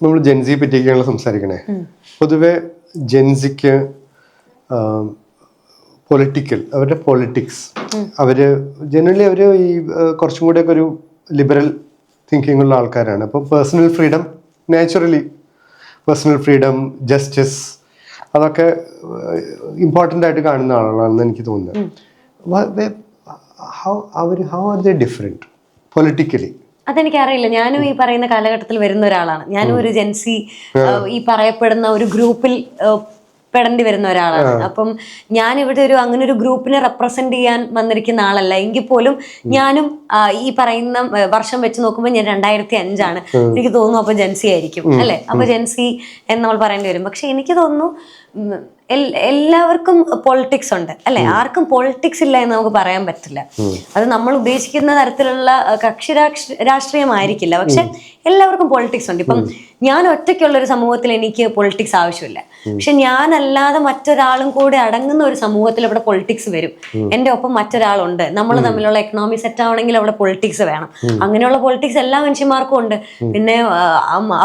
നമ്മൾ ജെൻസിയെ പറ്റിയൊക്കെയാണ് സംസാരിക്കണേ. പൊതുവെ ജെൻസിക്ക് പൊളിറ്റിക്കൽ, അവരുടെ പൊളിറ്റിക്സ്, അവര് ജനറലി അവര് ഈ കുറച്ചും കൂടെ ഒക്കെ ഒരു ലിബറൽ തിങ്കിങ് ഉള്ള ആൾക്കാരാണ്. അപ്പം personal freedom, naturally personal freedom, justice, അതൊക്കെ ഇമ്പോർട്ടൻ്റ് ആയിട്ട് കാണുന്ന ആളുകളാണെന്ന് എനിക്ക് തോന്നുന്നത്. How are they different politically? അതെനിക്കറിയില്ല. ഞാനും ഈ പറയുന്ന കാലഘട്ടത്തിൽ വരുന്ന ഒരാളാണ്. ഞാനും ഒരു ജെൻസി ഈ പറയപ്പെടുന്ന ഒരു ഗ്രൂപ്പിൽ പെടേണ്ടി വരുന്ന ഒരാളാണ്. അപ്പം ഞാൻ ഇവിടെ അങ്ങനെ ഒരു ഗ്രൂപ്പിനെ റെപ്രസെന്റ് ചെയ്യാൻ വന്നിരിക്കുന്ന ആളല്ല. എങ്കിൽ പോലും ഞാനും ഈ പറയുന്ന വർഷം വെച്ച് നോക്കുമ്പോൾ ഞാൻ 2005 എനിക്ക് തോന്നുന്നു. അപ്പൊ ജെൻസി ആയിരിക്കും അല്ലെ? അപ്പൊ ജെൻസി എന്ന് നമ്മൾ പറയേണ്ടി വരും. പക്ഷെ എനിക്ക് തോന്നുന്നു എല്ലാവർക്കും പൊളിറ്റിക്സ് ഉണ്ട് അല്ലെ? ആർക്കും പൊളിറ്റിക്സ് ഇല്ല എന്ന് നമുക്ക് പറയാൻ പറ്റില്ല. അത് നമ്മൾ ഉദ്ദേശിക്കുന്ന തരത്തിലുള്ള കക്ഷി രാഷ്ട്രീയമായിരിക്കില്ല. പക്ഷെ എല്ലാവർക്കും പൊളിറ്റിക്സ് ഉണ്ട്. ഇപ്പം ഞാൻ ഒറ്റയ്ക്കുള്ള ഒരു സമൂഹത്തിൽ എനിക്ക് പൊളിറ്റിക്സ് ആവശ്യമില്ല. പക്ഷെ ഞാനല്ലാതെ മറ്റൊരാളും കൂടെ അടങ്ങുന്ന ഒരു സമൂഹത്തിൽ അവിടെ പൊളിറ്റിക്സ് വരും. എന്റെ ഒപ്പം മറ്റൊരാളുണ്ട്. നമ്മൾ തമ്മിലുള്ള എക്കണോമി സെറ്റ് ആവണമെങ്കിൽ അവിടെ പൊളിറ്റിക്സ് വേണം. അങ്ങനെയുള്ള പൊളിറ്റിക്സ് എല്ലാ മനുഷ്യന്മാർക്കും ഉണ്ട്. പിന്നെ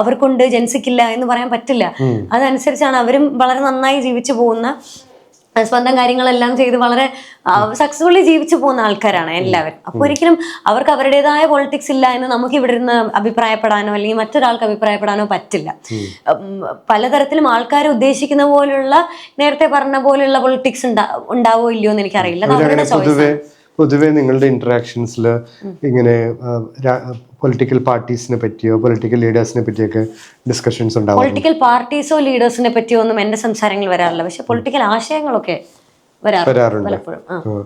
അവർക്കുണ്ട്, ജെൻസിക്കില്ല എന്ന് പറയാൻ പറ്റില്ല. അതനുസരിച്ചാണ് അവരും വളരെ നന്നായി ജീവിച്ചു പോകുന്ന, സ്വന്തം കാര്യങ്ങളെല്ലാം ചെയ്ത് വളരെ സക്സസ്ഫുള്ളി ജീവിച്ചു പോകുന്ന ആൾക്കാരാണ് എല്ലാവരും. അപ്പൊ ഒരിക്കലും അവർക്ക് അവരുടേതായ പൊളിറ്റിക്സ് ഇല്ല എന്ന് നമുക്ക് ഇവിടെ ഇരുന്ന് അഭിപ്രായപ്പെടാനോ അല്ലെങ്കിൽ മറ്റൊരാൾക്ക് അഭിപ്രായപ്പെടാനോ പറ്റില്ല. പലതരത്തിലും ആൾക്കാർ ഉദ്ദേശിക്കുന്ന പോലുള്ള, നേരത്തെ പറഞ്ഞ പോലെയുള്ള പൊളിറ്റിക്സ് ഉണ്ടാവോ ഇല്ലയോ എന്ന് എനിക്കറിയില്ല. അവരുടെ ചോയ്സ്. പൊതുവെ നിങ്ങളുടെ ഇന്ററാക്ഷൻസിൽ ഇങ്ങനെ പൊളിറ്റിക്കൽ പാർട്ടീസിനെ പറ്റിയോ പൊളിറ്റിക്കൽ ലീഡേഴ്സിനെ പറ്റിയൊക്കെ ഡിസ്കഷൻസ് ഉണ്ടാവും? പൊളിറ്റിക്കൽ പാർട്ടീസോ ലീഡേഴ്സിനെ പറ്റിയോ ഒന്നും എന്റെ സംസാരങ്ങൾ വരാറില്ല. പക്ഷെ പൊളിറ്റിക്കൽ ആശയങ്ങളൊക്കെ വരാറുണ്ട് പലപ്പോഴും.